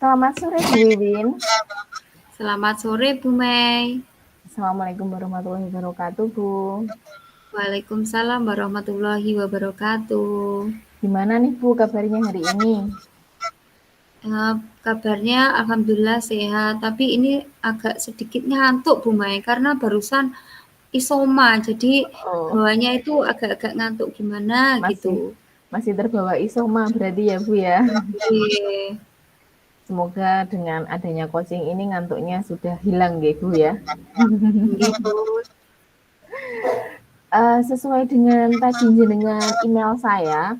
Selamat sore Bu Wiwin. Selamat sore Bu Mei. Assalamualaikum warahmatullahi wabarakatuh Bu. Waalaikumsalam warahmatullahi wabarakatuh. Gimana nih Bu kabarnya hari ini? Kabarnya alhamdulillah sehat, tapi ini agak sedikit ngantuk Bu Mei karena barusan isoma, jadi Oh, bawahnya itu agak-agak ngantuk gimana gitu. masih masih terbawa isoma berarti ya Bu ya. Oke, Semoga dengan adanya coaching ini ngantuknya sudah hilang ya Bu ya. gitu. Sesuai dengan tadi jenengan email saya,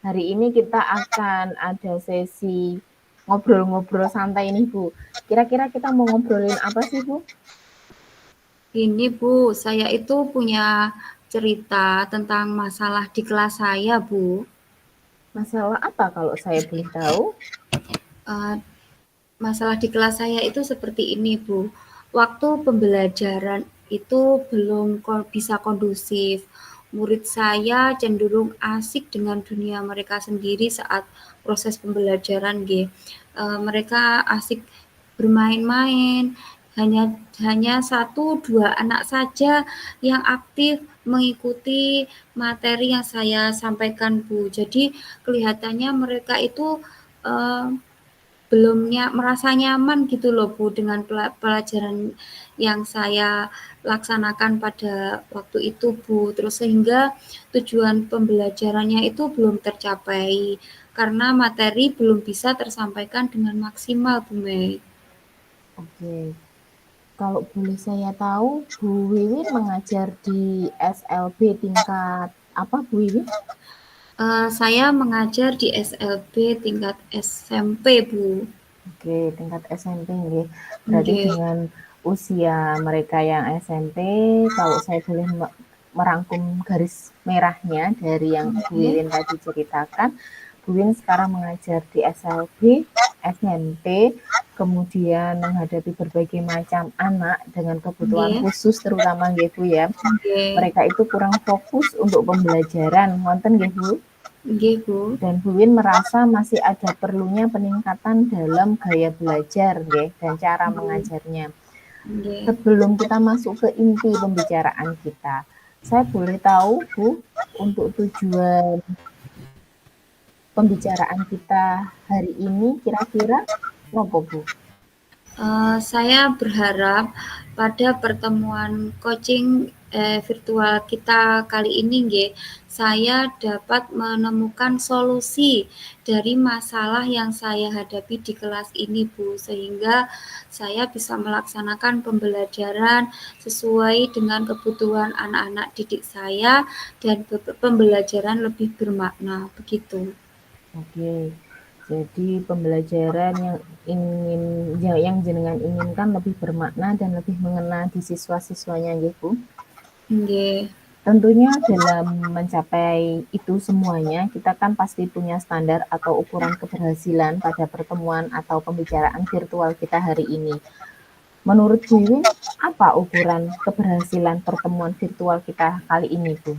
hari ini kita akan ada sesi ngobrol-ngobrol santai nih Bu. Kira-kira kita mau ngobrolin apa sih Bu? Ini Bu, saya itu punya cerita tentang masalah di kelas saya Bu. Masalah apa kalau saya boleh tahu? Eh, Masalah di kelas saya itu seperti ini, Bu. Waktu pembelajaran itu belum bisa kondusif. Murid saya cenderung asik dengan dunia mereka sendiri saat proses pembelajaran, G. Mereka asik bermain-main, hanya hanya satu dua anak saja yang aktif mengikuti materi yang saya sampaikan, Bu. Jadi kelihatannya mereka itu eh, belum merasa nyaman gitu loh Bu dengan pelajaran yang saya laksanakan pada waktu itu Bu. Terus sehingga tujuan pembelajarannya itu belum tercapai karena materi belum bisa tersampaikan dengan maksimal Bu Mei. Oke, kalau boleh saya tahu, Bu Wiwin mengajar di SLB tingkat apa Bu Wiwin? Saya mengajar di SLB tingkat SMP Bu. Oke, tingkat SMP nggih. Berarti Oke. dengan usia mereka yang SMP, kalau saya boleh merangkum garis merahnya dari yang Bu Wiwin tadi ceritakan, Bu Wiwin sekarang mengajar di SLB, SMP, kemudian menghadapi berbagai macam anak dengan kebutuhan Oke. khusus terutama nggih Bu ya. Oke. Mereka itu kurang fokus untuk pembelajaran, wonten nggih Bu? Oke Bu. Dan Bu Win merasa masih ada perlunya peningkatan dalam gaya belajar nggih, dan cara Oke. mengajarnya. Oke. Sebelum kita masuk ke inti pembicaraan kita, saya boleh tahu Bu, untuk tujuan pembicaraan kita hari ini kira-kira nopo Bu? Saya berharap pada pertemuan coaching virtual kita kali ini, saya dapat menemukan solusi dari masalah yang saya hadapi di kelas ini, Bu, sehingga saya bisa melaksanakan pembelajaran sesuai dengan kebutuhan anak-anak didik saya dan pembelajaran lebih bermakna, begitu. Oke. Jadi pembelajaran yang jenengan inginkan lebih bermakna dan lebih mengena di siswa-siswanya nggih Bu. Nggih. Tentunya dalam mencapai itu semuanya, kita kan pasti punya standar atau ukuran keberhasilan pada pertemuan atau pembicaraan virtual kita hari ini. Menurut Bu Iwin, apa ukuran keberhasilan pertemuan virtual kita kali ini, Bu?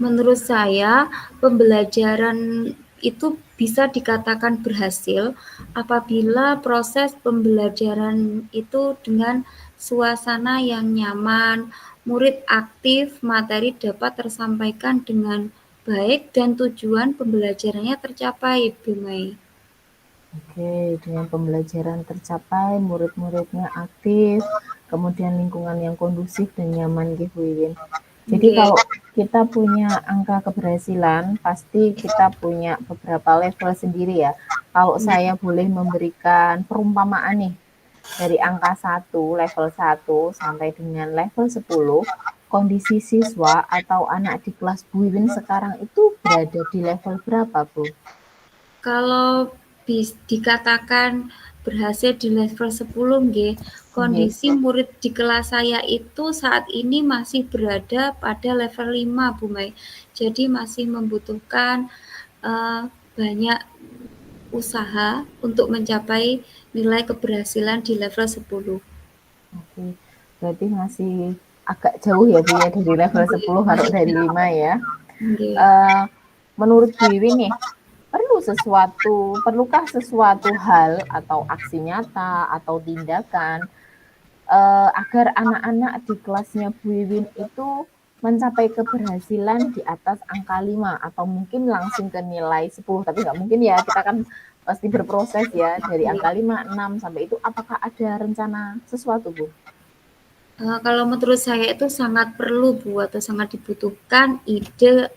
Menurut saya, pembelajaran itu bisa dikatakan berhasil apabila proses pembelajaran itu dengan suasana yang nyaman, murid aktif, materi dapat tersampaikan dengan baik, dan tujuan pembelajarannya tercapai, Bu Mei. Oke, dengan pembelajaran tercapai, murid-muridnya aktif, kemudian lingkungan yang kondusif dan nyaman, gitu, Bu Iwin. Jadi Oke. kalau kita punya angka keberhasilan, pasti kita punya beberapa level sendiri ya. Kalau saya boleh memberikan perumpamaan nih, dari angka 1, level 1 sampai dengan level 10, kondisi siswa atau anak di kelas Bu Iwin sekarang itu berada di level berapa, Bu? Kalau dikatakan berhasil di level 10, Nggih. kondisi murid di kelas saya itu saat ini masih berada pada level 5, Bu Mai. Jadi masih membutuhkan banyak usaha untuk mencapai nilai keberhasilan di level 10. Oke, berarti masih agak jauh ya Bu ya dari level Nggih, 10 kalau masih dari jauh. 5 ya. Nggih. Eh, menurut Bu Iwin nih, perlu perlukah sesuatu hal atau aksi nyata atau tindakan agar anak-anak di kelasnya Bu Wiwin itu mencapai keberhasilan di atas angka 5 atau mungkin langsung ke nilai 10, tapi nggak mungkin ya, kita kan pasti berproses ya dari angka 5, 6 sampai itu. Apakah ada rencana sesuatu Bu? Kalau menurut saya itu sangat perlu Bu atau sangat dibutuhkan ide,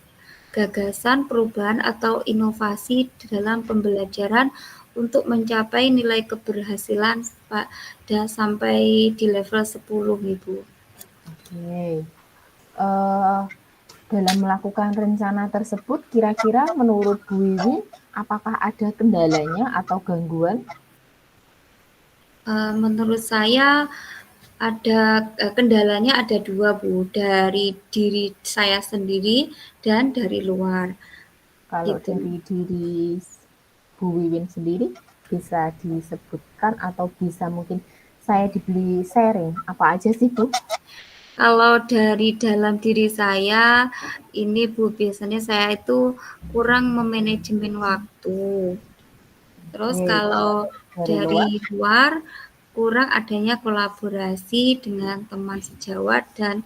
gagasan, perubahan atau inovasi dalam pembelajaran untuk mencapai nilai keberhasilan pada sampai di level 10 Ibu. Oke. Dalam melakukan rencana tersebut, kira-kira menurut Bu Wiwin, apakah ada kendalanya atau gangguan? Menurut saya ada kendalanya ada 2 Bu, dari diri saya sendiri dan dari luar. Kalau Gitu. dari diri Bu Wiwin sendiri bisa disebutkan atau bisa mungkin saya dibeli sharing apa aja sih Bu? Kalau dari dalam diri saya, ini Bu, biasanya saya itu kurang memanajemen waktu. Terus Oke, kalau dari luar? dari luar, kurang adanya kolaborasi dengan teman sejawat dan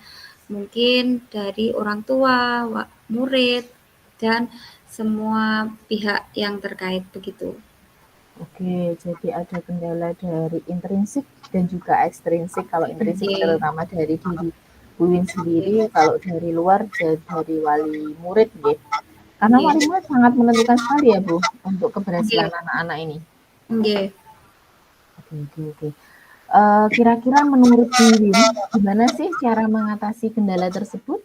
mungkin dari orang tua, murid, dan semua pihak yang terkait begitu. Oke, jadi ada kendala dari intrinsik dan juga ekstrinsik. Kalau intrinsik Oke, terutama dari diri Bu Win oke, sendiri, kalau dari luar dari wali murid, gitu. Karena oke, wali murid sangat menentukan sekali ya Bu untuk oke, keberhasilan anak-anak ini. oke. Oke, oke, oke. Kira-kira menurut Bu Win, gimana sih cara mengatasi kendala tersebut?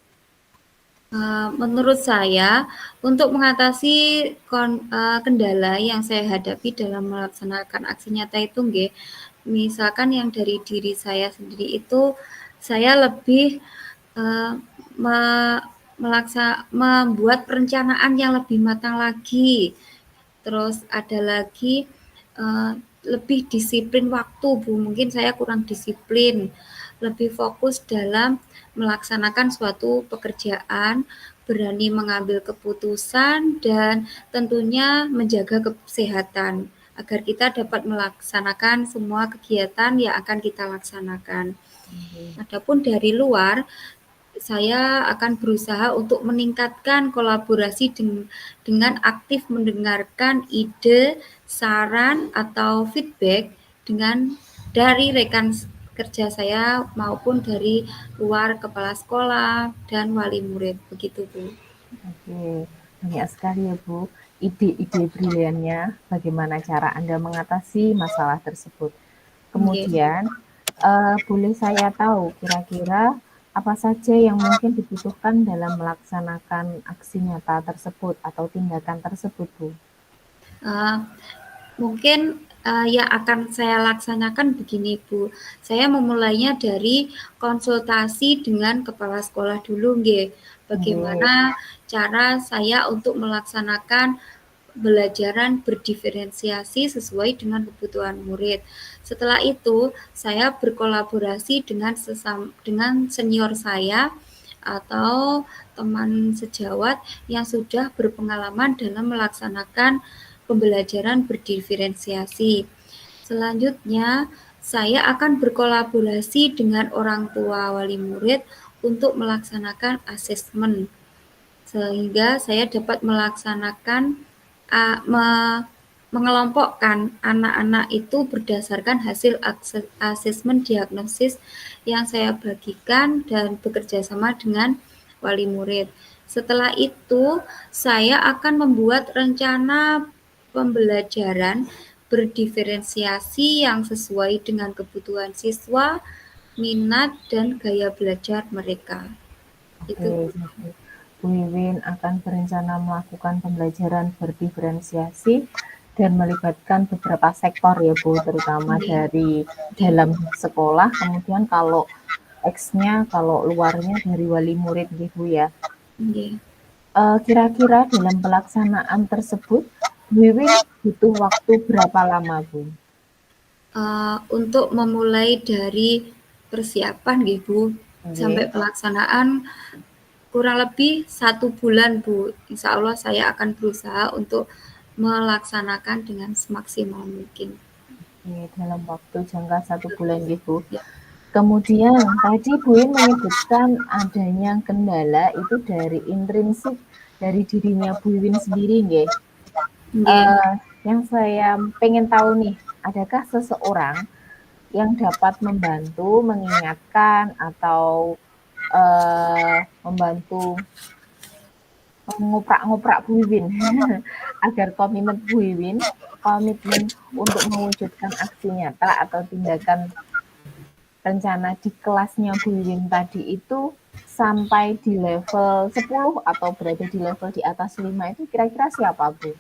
Menurut saya, untuk mengatasi kendala yang saya hadapi dalam melaksanakan aksi nyata itu nggih, misalkan yang dari diri saya sendiri itu, saya lebih, eee, me membuat perencanaan yang lebih matang lagi. Terus ada lagi, lebih disiplin waktu, Bu, mungkin saya kurang disiplin, lebih fokus dalam melaksanakan suatu pekerjaan, berani mengambil keputusan, dan tentunya menjaga kesehatan, agar kita dapat melaksanakan semua kegiatan yang akan kita laksanakan. Adapun dari luar, saya akan berusaha untuk meningkatkan kolaborasi dengan aktif mendengarkan ide, saran, atau feedback dari rekan kerja saya maupun dari luar kepala sekolah dan wali murid. Begitu, Bu. Oke, banyak sekali ya Bu, ide-ide briliannya bagaimana cara Anda mengatasi masalah tersebut. Oke. Kemudian, boleh saya tahu kira-kira apa saja yang mungkin dibutuhkan dalam melaksanakan aksi nyata tersebut atau tindakan tersebut, Bu? Uh, Mungkin, yang akan saya laksanakan begini, Bu. Saya memulainya dari konsultasi dengan kepala sekolah dulu nggih. Oke, Bagaimana cara saya untuk melaksanakan pembelajaran berdiferensiasi sesuai dengan kebutuhan murid. Setelah itu, saya berkolaborasi dengan senior saya atau teman sejawat yang sudah berpengalaman dalam melaksanakan pembelajaran berdiferensiasi. Selanjutnya, saya akan berkolaborasi dengan orang tua wali murid untuk melaksanakan asesmen, sehingga saya dapat melaksanakan mengelompokkan anak-anak itu berdasarkan hasil asesmen diagnosis yang saya bagikan dan bekerja sama dengan wali murid. Setelah itu, saya akan membuat rencana pembelajaran berdiferensiasi yang sesuai dengan kebutuhan siswa, minat, dan gaya belajar mereka. Itu, oke. Jadi Bu Wiwin akan berencana melakukan pembelajaran berdiferensiasi dan melibatkan beberapa sektor ya Bu, terutama Bu. dari dalam sekolah, kemudian kalau X-nya, kalau luarnya dari wali murid gitu ya. Oke. Kira-kira dalam pelaksanaan tersebut, Wiwin butuh waktu berapa lama, Bu? Untuk memulai dari persiapan gitu sampai Oke, pelaksanaan kurang lebih 1 bulan, Bu. Insya Allah saya akan berusaha untuk melaksanakan dengan semaksimal mungkin. Oke, dalam waktu jangka 1 bulan gitu. Ya, Kemudian tadi Bu Win menyebutkan adanya kendala itu dari intrinsik dari dirinya Bu Win sendiri, nggih. nggih. Yang saya pengen tahu nih, adakah seseorang yang dapat membantu mengingatkan atau membantu ngoprak-ngoprak Bu Wiwin agar komitmen untuk mewujudkan aksi nyata atau tindakan rencana di kelasnya Bu Wiwin tadi itu sampai di level 10 atau berada di level di atas 5 itu kira-kira siapa Bu?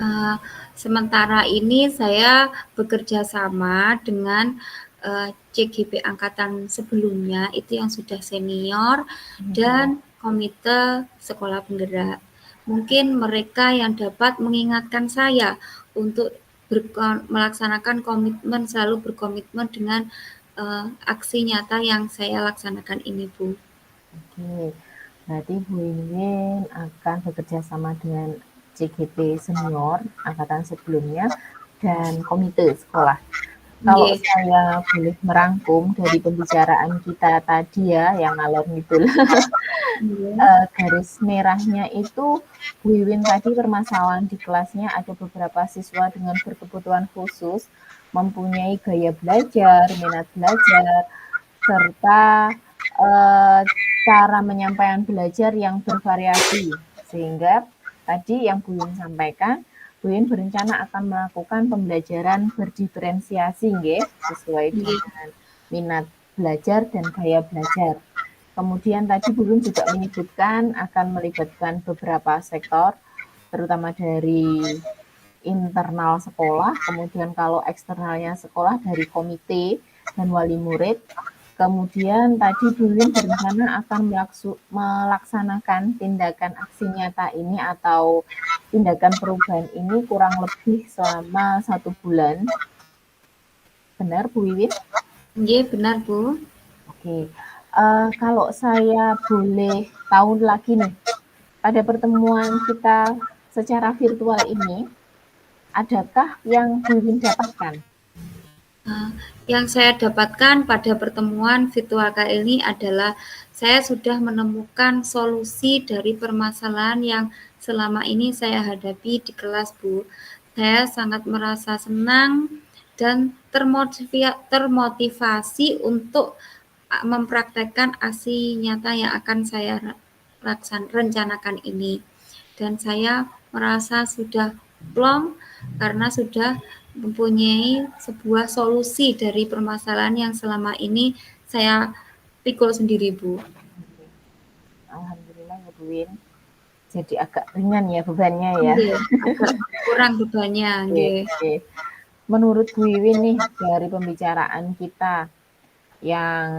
Uh, Sementara ini saya bekerja sama dengan CGP angkatan sebelumnya itu yang sudah senior dan komite sekolah penggerak. Mungkin mereka yang dapat mengingatkan saya untuk melaksanakan komitmen, selalu berkomitmen dengan aksi nyata yang saya laksanakan ini, Bu. Oke, berarti Bu Wiwin akan bekerja sama dengan CGP senior angkatan sebelumnya dan komite sekolah. Kalau Yeah. saya boleh merangkum dari pembicaraan kita tadi ya, yang ngalor ngidul, garis merahnya itu Bu Wiwin tadi permasalahan di kelasnya ada beberapa siswa dengan berkebutuhan khusus, mempunyai gaya belajar, minat belajar, serta cara penyampaian belajar yang bervariasi. Sehingga tadi yang Bu Wiwin sampaikan, Bu Wiwin berencana akan melakukan pembelajaran berdiferensiasi nggih, sesuai dengan minat belajar dan gaya belajar. Kemudian tadi Bu Wiwin juga menyebutkan akan melibatkan beberapa sektor, terutama dari internal sekolah, kemudian kalau eksternalnya sekolah dari komite dan wali murid. Kemudian tadi Bu Wiwin berencana akan melaksanakan tindakan aksi nyata ini atau tindakan perubahan ini kurang lebih selama 1 bulan. Benar Bu Wiwin? Iya, benar Bu. Oke, kalau saya boleh tahu lagi nih, pada pertemuan kita secara virtual ini, adakah yang Bu Wiwin dapatkan? Yang saya dapatkan pada pertemuan virtual kali ini adalah saya sudah menemukan solusi dari permasalahan yang selama ini saya hadapi di kelas, Bu. Saya sangat merasa senang dan termotivasi untuk mempraktekkan aksi nyata yang akan saya rencanakan ini. Dan saya merasa sudah plong karena sudah mempunyai sebuah solusi dari permasalahan yang selama ini saya pikul sendiri, Bu. Alhamdulillah ya Bu Win. Jadi agak ringan ya bebannya ya. Iya, agak kurang bebannya. Oke, Iya. oke. Menurut Bu Wiwin nih dari pembicaraan kita yang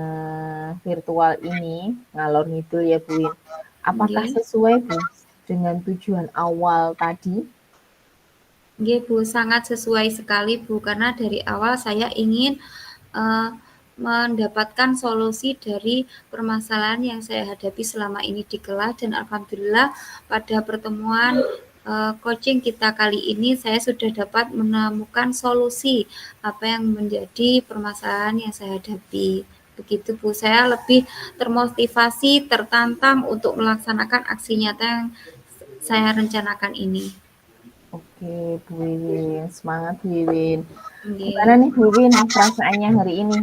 virtual ini ngalor ngidul ya Bu Win. Apakah Iya. sesuai Bu dengan tujuan awal tadi? Iya, Bu, sangat sesuai sekali, Bu, karena dari awal saya ingin mendapatkan solusi dari permasalahan yang saya hadapi selama ini di kelas dan alhamdulillah pada pertemuan coaching kita kali ini saya sudah dapat menemukan solusi apa yang menjadi permasalahan yang saya hadapi. Begitu Bu, saya lebih termotivasi, tertantang untuk melaksanakan aksi nyata yang saya rencanakan ini. Oke, Bu Wiwin, semangat Bu Wiwin. Gimana Yeah. nih Bu Wiwin perasaannya hari ini?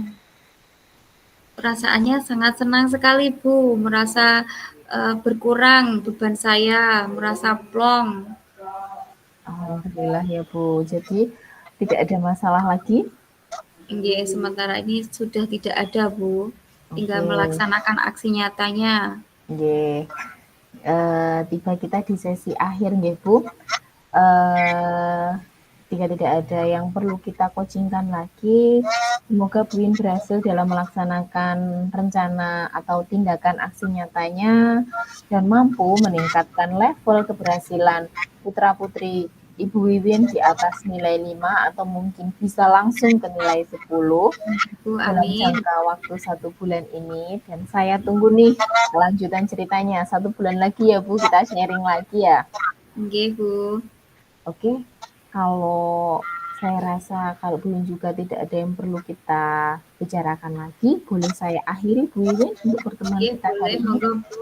Perasaannya sangat senang sekali, Bu. Merasa berkurang beban saya, merasa plong. Alhamdulillah ya Bu. Jadi tidak ada masalah lagi? Yeah, sementara ini sudah tidak ada, Bu. Tinggal Oke. melaksanakan aksi nyatanya. Nggih. Tiba kita di sesi akhir nggih Bu. Jika tidak ada yang perlu kita coachingkan lagi, semoga Bu Win berhasil dalam melaksanakan rencana atau tindakan aksi nyatanya dan mampu meningkatkan level keberhasilan putra-putri Ibu Wiwin di atas nilai 5 atau mungkin bisa langsung ke nilai 10 Bu, dalam amin. jangka waktu 1 bulan ini. Dan saya tunggu nih kelanjutan ceritanya. 1 bulan lagi ya Bu, kita sharing lagi ya. Nggih, Bu. Oke, kalau saya rasa kalau belum juga tidak ada yang perlu kita bicarakan lagi, boleh saya akhiri Bu Wiwin untuk pertemuan Oke, kita boleh, hari ini. monggo Bu.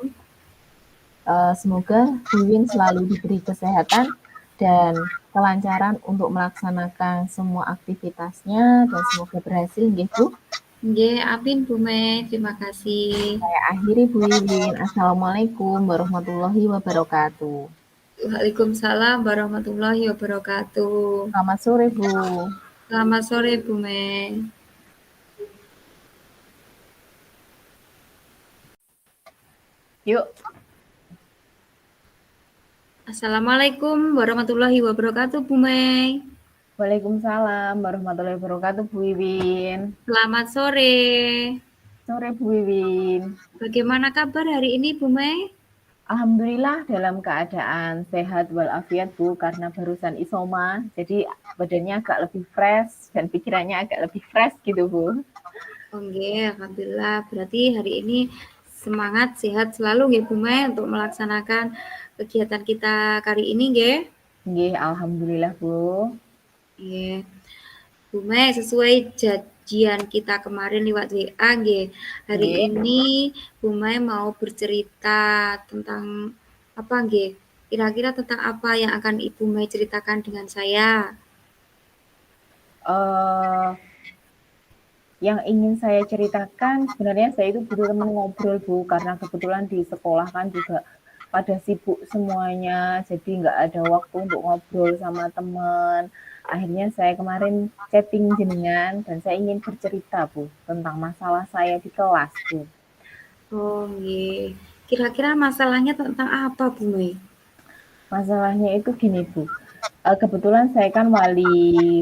Semoga Bu Wiwin selalu diberi kesehatan dan kelancaran untuk melaksanakan semua aktivitasnya dan semoga berhasil nggih Bu. Nggih, amin Bu Mei, terima kasih. Saya akhiri Bu Wiwin. Assalamualaikum warahmatullahi wabarakatuh. Waalaikumsalam warahmatullahi wabarakatuh. Selamat sore Bu. Selamat sore Bu Mei. Yuk. Assalamualaikum warahmatullahi wabarakatuh Bu Mei. Waalaikumsalam warahmatullahi wabarakatuh Bu Wiwin. Selamat sore. Sore Bu Wiwin. Bagaimana kabar hari ini Bu Mei? Alhamdulillah dalam keadaan sehat walafiat Bu, karena barusan isoma, jadi badannya agak lebih fresh dan pikirannya agak lebih fresh gitu Bu. Oke, alhamdulillah. Berarti hari ini semangat, sehat selalu nggih Bu Mei untuk melaksanakan kegiatan kita kali ini nggih. Nggih, alhamdulillah Bu. Nggih. Bu Mei, sesuai janjian kita kemarin lewat WA nggih. Hari Nggih. ini Bu Mei mau bercerita tentang apa nggih? Kira-kira tentang apa yang akan Ibu Mei ceritakan dengan saya? Eh, yang ingin saya ceritakan sebenarnya saya itu butuh teman ngobrol Bu, karena kebetulan di sekolah kan juga pada sibuk semuanya, jadi nggak ada waktu untuk ngobrol sama teman. Akhirnya saya kemarin chatting jenengan dan saya ingin bercerita Bu tentang masalah saya di kelas Bu. Oh nggih. Kira-kira masalahnya tentang apa Bu Mei? Masalahnya itu gini Bu, kebetulan saya kan wali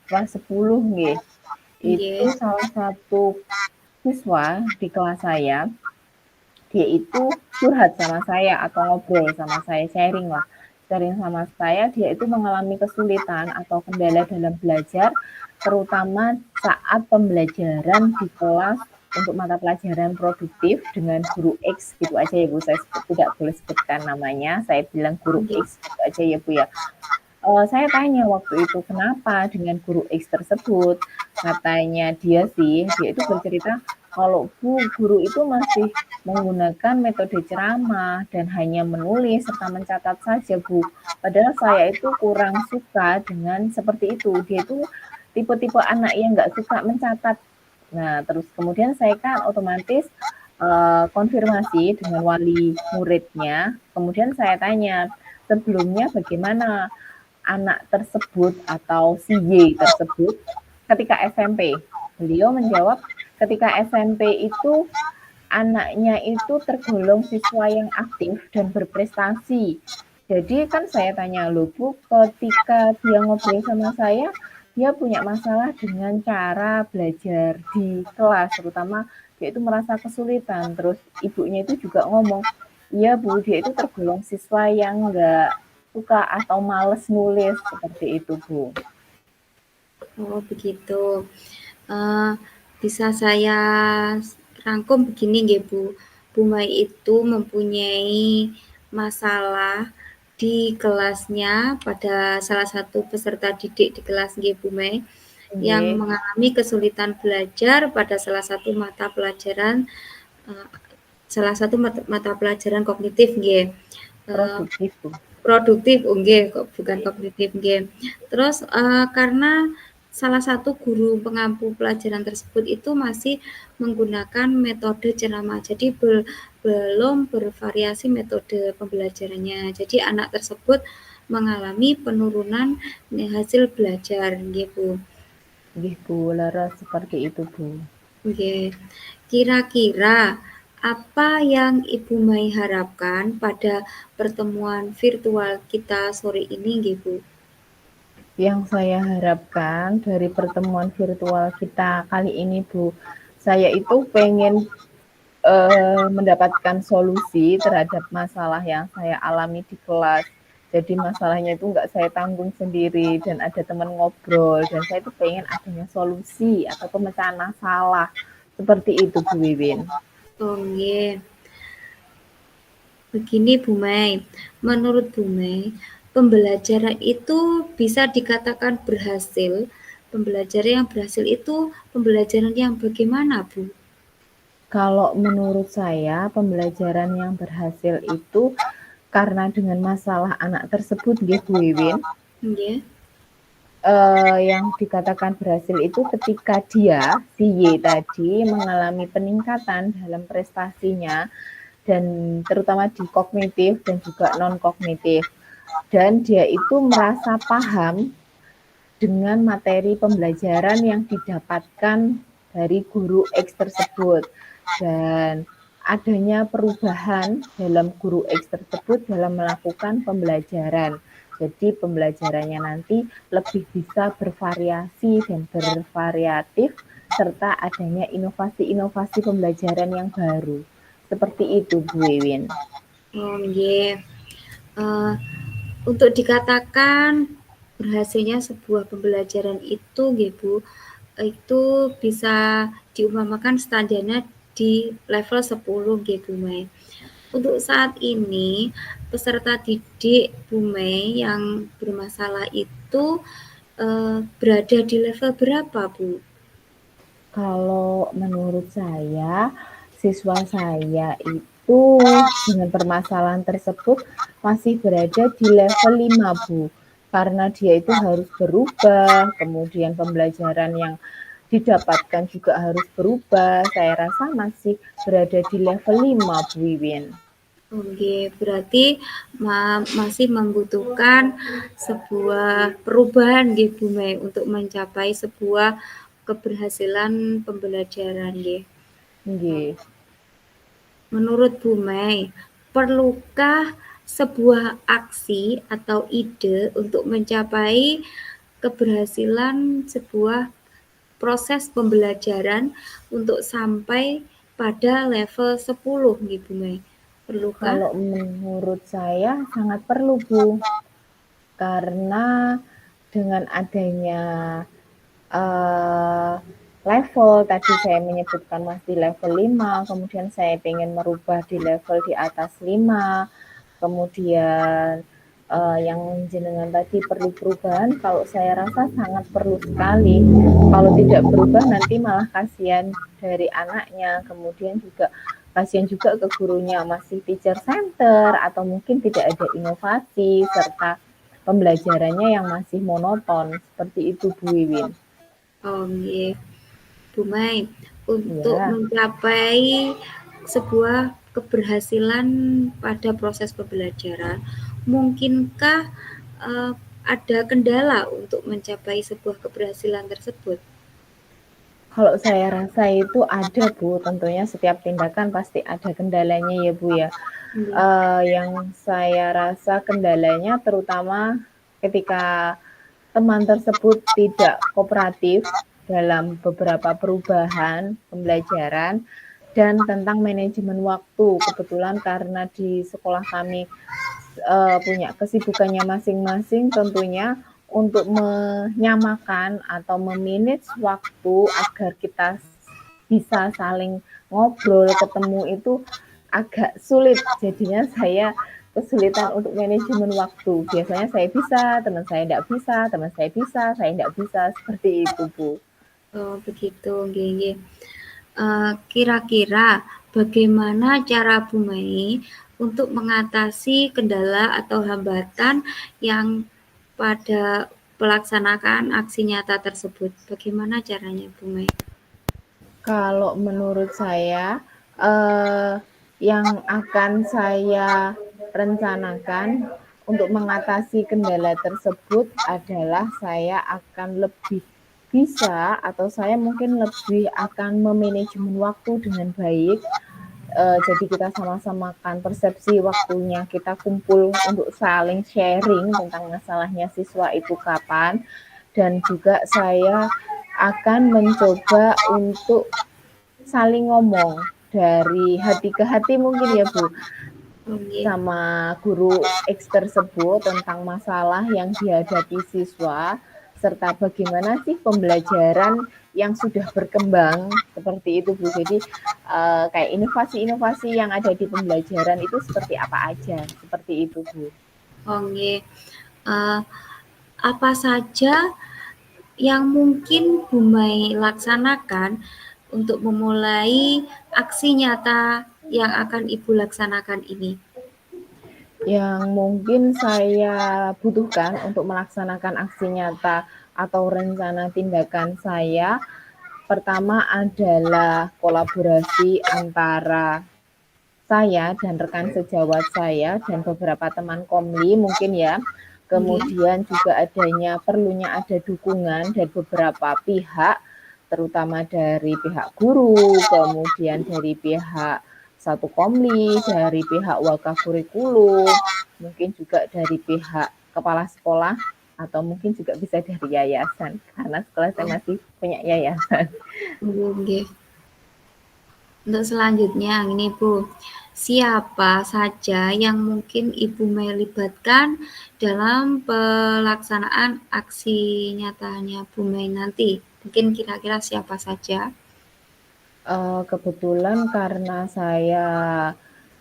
kelas 10 nggih. Itu Nggih. salah satu siswa di kelas saya, dia itu curhat sama saya atau ngobrol sama saya, sharing lah. Sharing sama saya, dia itu mengalami kesulitan atau kendala dalam belajar, terutama saat pembelajaran di kelas untuk mata pelajaran produktif dengan guru X gitu aja ya Bu, saya tidak boleh sebutkan namanya, saya bilang guru Nggih. X gitu aja ya Bu ya. Saya tanya waktu itu kenapa dengan guru X tersebut, katanya dia itu bercerita kalau Bu, guru itu masih menggunakan metode ceramah dan hanya menulis serta mencatat saja Bu. Padahal saya itu kurang suka dengan seperti itu. Dia itu tipe-tipe anak yang nggak suka mencatat. Nah, terus kemudian saya kan otomatis konfirmasi dengan wali muridnya. Kemudian saya tanya, sebelumnya bagaimana anak tersebut atau si Y tersebut ketika SMP? Beliau menjawab, ketika SMP itu anaknya itu tergolong siswa yang aktif dan berprestasi. Jadi kan saya tanya, loh Bu, ketika dia ngobrol sama saya, dia punya masalah dengan cara belajar di kelas, terutama dia itu merasa kesulitan. Terus ibunya itu juga ngomong, iya Bu, dia itu tergolong siswa yang nggak suka atau males nulis, seperti itu Bu. Oh begitu. Uh, Bisa saya rangkum begini nggih Bu. Bu Mai itu mempunyai masalah di kelasnya pada salah satu peserta didik di kelas nggih Bu Mai yang Nggih, mengalami kesulitan belajar pada salah satu mata pelajaran uh, mata pelajaran kognitif nggih. produktif Bu. Produktif nggih, kok bukan kognitif nggih. Terus karena salah satu guru pengampu pelajaran tersebut itu masih menggunakan metode ceramah. Jadi belum bervariasi metode pembelajarannya. Jadi anak tersebut mengalami penurunan hasil belajar nggih, Bu. Nggih Bu, leres seperti itu Bu. Nggih. Kira-kira apa yang Ibu Mai harapkan pada pertemuan virtual kita sore ini nggih, Bu? Yang saya harapkan dari pertemuan virtual kita kali ini Bu, saya itu pengen mendapatkan solusi terhadap masalah yang saya alami di kelas. Jadi masalahnya itu nggak saya tanggung sendiri dan ada teman ngobrol dan saya itu pengen adanya solusi atau pemecahan masalah seperti itu Bu Wiwin. Oh, nggih. Begini Bu Mei, menurut Bu Mei, pembelajaran itu bisa dikatakan berhasil. Pembelajaran yang berhasil itu pembelajaran yang bagaimana, Bu? Kalau menurut saya, pembelajaran yang berhasil itu karena dengan masalah anak tersebut nggih Bu Wiwin, Nggih. yang dikatakan berhasil itu ketika dia, si Y tadi, mengalami peningkatan dalam prestasinya dan terutama di kognitif dan juga non kognitif. Dan dia itu merasa paham dengan materi pembelajaran yang didapatkan dari guru X tersebut dan adanya perubahan dalam guru X tersebut dalam melakukan pembelajaran. Jadi pembelajarannya nanti lebih bisa bervariasi dan bervariatif serta adanya inovasi-inovasi pembelajaran yang baru. Seperti itu Bu Wiwin. Oh, nggih. Eh, untuk dikatakan berhasilnya sebuah pembelajaran itu nggih Bu, itu bisa diumpamakan standarnya di level 10 nggih Bu Mei. Untuk saat ini peserta didik Bu Mei yang bermasalah itu berada di level berapa Bu? Kalau menurut saya, siswa saya itu dengan permasalahan tersebut masih berada di level 5 Bu. Karena dia itu harus berubah, kemudian pembelajaran yang didapatkan juga harus berubah. Saya rasa masih berada di level 5 Bu Wiwin. Oke, berarti masih membutuhkan sebuah perubahan gitu, Mei, untuk mencapai sebuah keberhasilan pembelajaran, nggih. Nggih. Menurut Bu Mei, perlukah sebuah aksi atau ide untuk mencapai keberhasilan sebuah proses pembelajaran untuk sampai pada level 10 nggih Bu Mei? Perlukah? Kalau menurut saya sangat perlu Bu. Karena dengan adanya uh, level tadi saya menyebutkan masih level 5, kemudian saya ingin merubah di level di atas 5, kemudian yang jenengan tadi perlu perubahan, kalau saya rasa sangat perlu sekali. Kalau tidak berubah nanti malah kasihan dari anaknya, kemudian juga kasihan juga ke gurunya, masih teacher center atau mungkin tidak ada inovasi serta pembelajarannya yang masih monoton. Seperti itu Bu Wiwin. Oh, iya. Bu Mai, untuk Ya. mencapai sebuah keberhasilan pada proses pembelajaran, mungkinkah uh, ada kendala untuk mencapai sebuah keberhasilan tersebut? Kalau saya rasa itu ada Bu, tentunya setiap tindakan pasti ada kendalanya ya Bu ya. Yang saya rasa kendalanya terutama ketika teman tersebut tidak kooperatif dalam beberapa perubahan pembelajaran dan tentang manajemen waktu. Kebetulan karena di sekolah kami punya kesibukannya masing-masing tentunya untuk menyamakan atau memanage waktu agar kita bisa saling ngobrol, ketemu itu agak sulit. Jadinya saya kesulitan untuk manajemen waktu. Biasanya saya bisa, teman saya tidak bisa, teman saya bisa, saya tidak bisa. Seperti itu, Bu. Oh, begitu, nggih. Kira-kira bagaimana cara Bu Mei untuk mengatasi kendala atau hambatan yang pada pelaksanaan aksi nyata tersebut? Bagaimana caranya Bu Mei? Kalau menurut saya, yang akan saya rencanakan untuk mengatasi kendala tersebut adalah saya akan lebih bisa atau saya mungkin lebih akan memanajemen waktu dengan baik. Jadi kita sama-samakan persepsi waktunya, kita kumpul untuk saling sharing tentang masalahnya siswa itu kapan, dan juga saya akan mencoba untuk saling ngomong dari hati ke hati mungkin ya Bu, sama guru X tersebut tentang masalah yang dihadapi siswa serta bagaimana sih pembelajaran yang sudah berkembang seperti itu Bu. Jadi kayak inovasi-inovasi yang ada di pembelajaran itu seperti apa aja, seperti itu Bu. Oh, nggih. eee, apa saja yang mungkin Bu Mei laksanakan untuk memulai aksi nyata yang akan Ibu laksanakan ini? Yang mungkin saya butuhkan untuk melaksanakan aksi nyata atau rencana tindakan saya, pertama adalah kolaborasi antara saya dan rekan sejawat saya dan beberapa teman komli mungkin ya. Nggih. Kemudian juga adanya perlunya ada dukungan dari beberapa pihak, terutama dari pihak guru, kemudian dari pihak satu komli, dari pihak wakakurikulum, mungkin juga dari pihak kepala sekolah, atau mungkin juga bisa dari yayasan, karena sekolah saya Oh, masih punya yayasan. nggih nggih. Untuk selanjutnya ini Bu, siapa saja yang mungkin Ibu Mei libatkan dalam pelaksanaan aksi nyatanya Bu Mei nanti? Mungkin kira-kira siapa saja? Kebetulan karena saya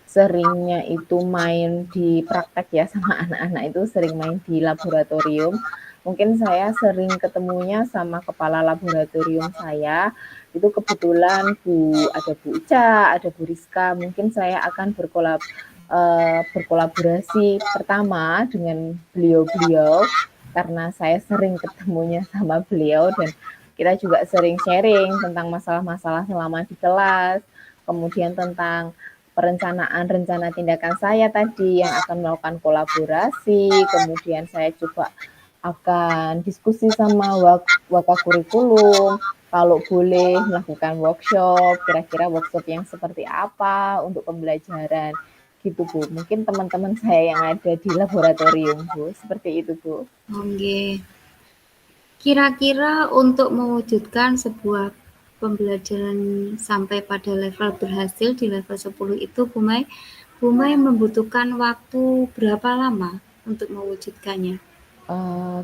seringnya itu main di praktek ya sama anak-anak itu sering main di laboratorium. Mungkin saya sering ketemunya sama kepala laboratorium saya. Itu kebetulan ada Bu Ica, ada Bu Rizka. Mungkin saya akan berkolaborasi pertama dengan beliau-beliau karena saya sering ketemunya sama beliau dan kita juga sering sharing tentang masalah-masalah selama di kelas, kemudian tentang perencanaan rencana tindakan saya tadi yang akan melakukan kolaborasi, kemudian saya coba akan diskusi sama wakakurikulum, kalau boleh melakukan workshop, kira-kira workshop yang seperti apa untuk pembelajaran gitu Bu. Mungkin teman-teman saya yang ada di laboratorium Bu, seperti itu Bu. Oke. Kira-kira untuk mewujudkan sebuah pembelajaran sampai pada level berhasil di level 10 itu Bu Mei membutuhkan waktu berapa lama untuk mewujudkannya?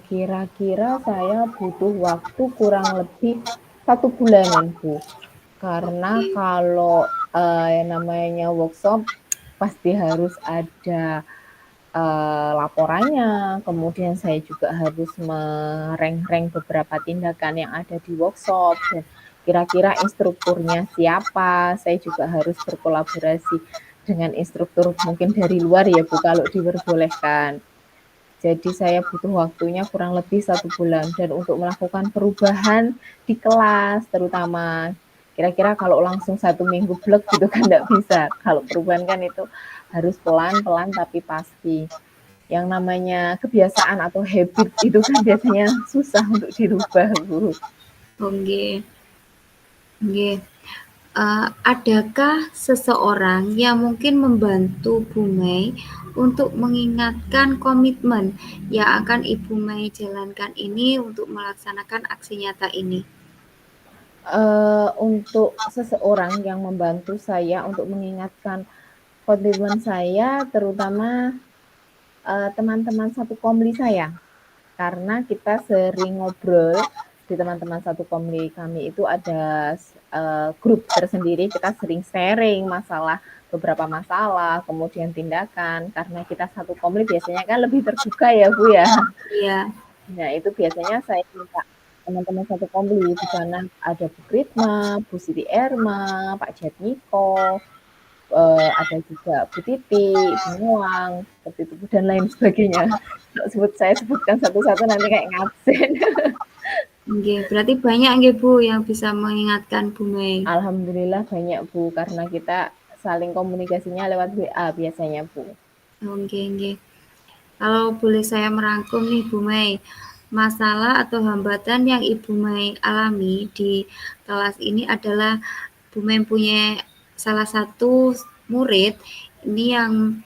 Kira-kira saya butuh waktu kurang lebih 1 bulanan Bu. Karena Oke. kalau yang namanya workshop pasti harus ada laporannya, kemudian saya juga harus merank-rank beberapa tindakan yang ada di workshop dan kira-kira instrukturnya siapa, saya juga harus berkolaborasi dengan instruktur mungkin dari luar ya Bu kalau diperbolehkan. Jadi saya butuh waktunya kurang lebih 1 bulan dan untuk melakukan perubahan di kelas terutama. Kira-kira kalau langsung 1 minggu blek gitu kan nggak bisa. Kalau perubahan kan itu harus pelan-pelan tapi pasti. Yang namanya kebiasaan atau habit itu kan biasanya susah untuk dirubah, Bu. Oke. Oke. Adakah seseorang yang mungkin membantu Bu Mei untuk mengingatkan komitmen yang akan Ibu Mei jalankan ini untuk melaksanakan aksi nyata ini? Untuk seseorang yang membantu saya untuk mengingatkan komitmen saya terutama teman-teman satu komli saya. Karena kita sering ngobrol di teman-teman satu komli kami itu ada grup tersendiri, kita sering sharing beberapa masalah, kemudian tindakan. Karena kita satu komli biasanya kan lebih terbuka ya Bu ya. Iya. Nah itu biasanya saya minta teman-teman satu komli di sana ada Bu Kritma, Bu Siti Erma, Pak Jatmiko, ada juga Bu Titi, Bu Muang, seperti itu dan lain sebagainya. Saya sebutkan satu-satu nanti kayak ngabsen. Oke, berarti banyak nggih Bu yang bisa mengingatkan Bu Mei. Alhamdulillah banyak Bu, karena kita saling komunikasinya lewat WA biasanya Bu. Oke, oke. Kalau boleh saya merangkum nih Bu Mei, masalah atau hambatan yang Ibu Mei alami di kelas ini adalah Bu Mei punya salah satu murid ini yang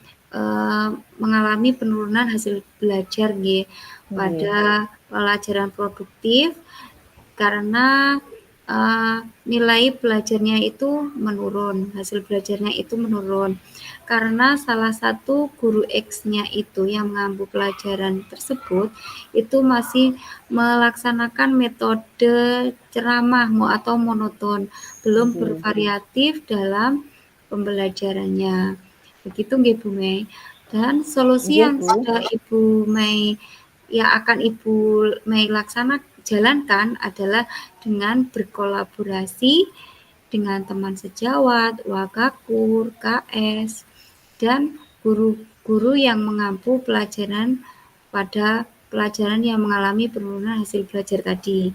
mengalami penurunan hasil belajar nggih Nggih, pada pelajaran produktif karena nilai belajarnya itu menurun, hasil belajarnya itu menurun. Karena salah satu guru X-nya itu yang mengampu pelajaran tersebut itu masih melaksanakan metode ceramah atau monoton, belum nggih. bervariatif dalam pembelajarannya. Begitu nggih Bu Mei. Dan solusi Nggih yang Bu. sudah Ibu Mei yang akan Ibu Mei jalankan adalah dengan berkolaborasi dengan teman sejawat, wakakur, KS, dan guru-guru yang mengampu pelajaran pada pelajaran yang mengalami penurunan hasil belajar tadi.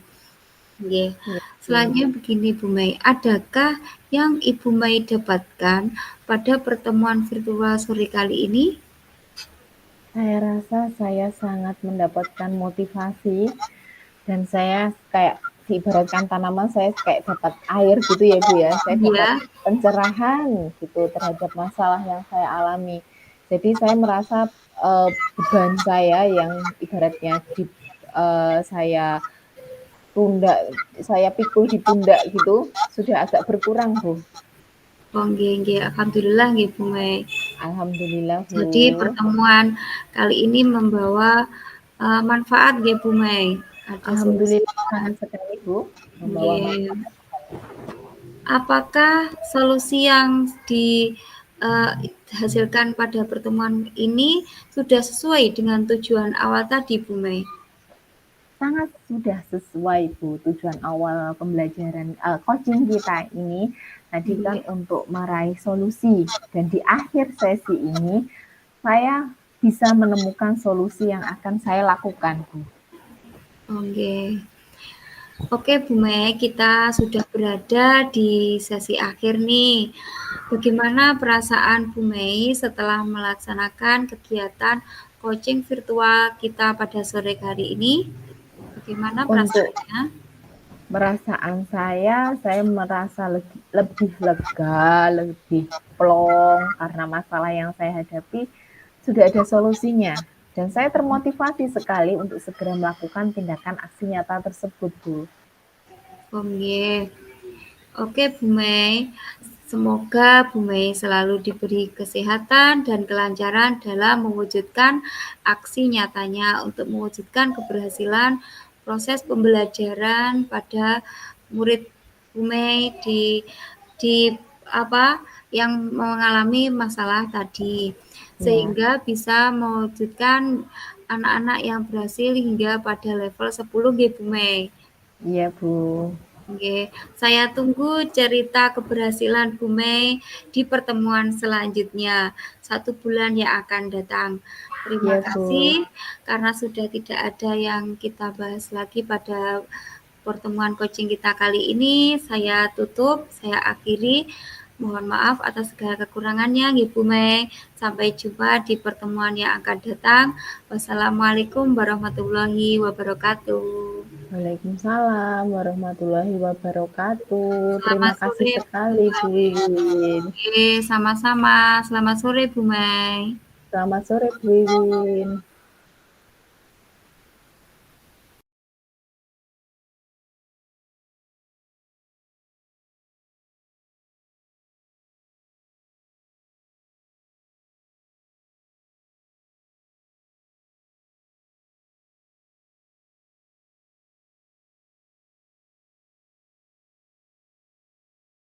Yeah. Ya, Bu. Selanjutnya begini Bu Mei, adakah yang Ibu Mei dapatkan pada pertemuan virtual sore kali ini? Saya rasa saya sangat mendapatkan motivasi dan saya kayak diibaratkan tanaman saya kayak dapat air gitu ya Bu ya. Saya dapat Ya, pencerahan gitu terhadap masalah yang saya alami. Jadi saya merasa beban saya yang ibaratnya saya tunda, saya pikul di pundak gitu sudah agak berkurang Bu. oh nggih nggih, alhamdulillah nggih Bu Mei. Alhamdulillah Bu. Jadi pertemuan kali ini membawa manfaat nggih Bu Mei. Ada solusi. Alhamdulillah sangat sekali Bu membawa Nggih. manfaat. Apakah solusi yang dihasilkan pada pertemuan ini sudah sesuai dengan tujuan awal tadi Bu Mei? Sangat sudah sesuai Bu tujuan awal pembelajaran coaching kita ini tadi kan Nggih. untuk meraih solusi dan di akhir sesi ini saya bisa menemukan solusi yang akan saya lakukan Bu. Oke. Oke Bu Mei, kita sudah berada di sesi akhir nih. Bagaimana perasaan Bu Mei setelah melaksanakan kegiatan coaching virtual kita pada sore hari ini? Bagaimana Untuk perasaannya? perasaan saya merasa lebih lega, lebih plong karena masalah yang saya hadapi sudah ada solusinya. Dan saya termotivasi sekali untuk segera melakukan tindakan aksi nyata tersebut, Bu. Oke. Oke Bu Mei, semoga Bu Mei selalu diberi kesehatan dan kelancaran dalam mewujudkan aksi nyatanya untuk mewujudkan keberhasilan proses pembelajaran pada murid Bu Mei di apa yang mengalami masalah tadi, Ya, sehingga bisa mewujudkan anak-anak yang berhasil hingga pada level 10 gitu Bu Mei. iya, Bu. Oke, saya tunggu cerita keberhasilan Bu Mei di pertemuan selanjutnya, 1 bulan yang akan datang. Terima Iya, Bu. kasih karena sudah tidak ada yang kita bahas lagi pada pertemuan coaching kita kali ini. Saya tutup, saya akhiri. Mohon maaf atas segala kekurangannya, Ibu Mei. Sampai jumpa di pertemuan yang akan datang. Wassalamualaikum warahmatullahi wabarakatuh. Waalaikumsalam warahmatullahi wabarakatuh. Terima Selamat kasih sore, Bu sekali, Bu Mei. Wiwin. Oke, sama-sama. Selamat sore, Bu Mei. Selamat sore, Bu Wiwin.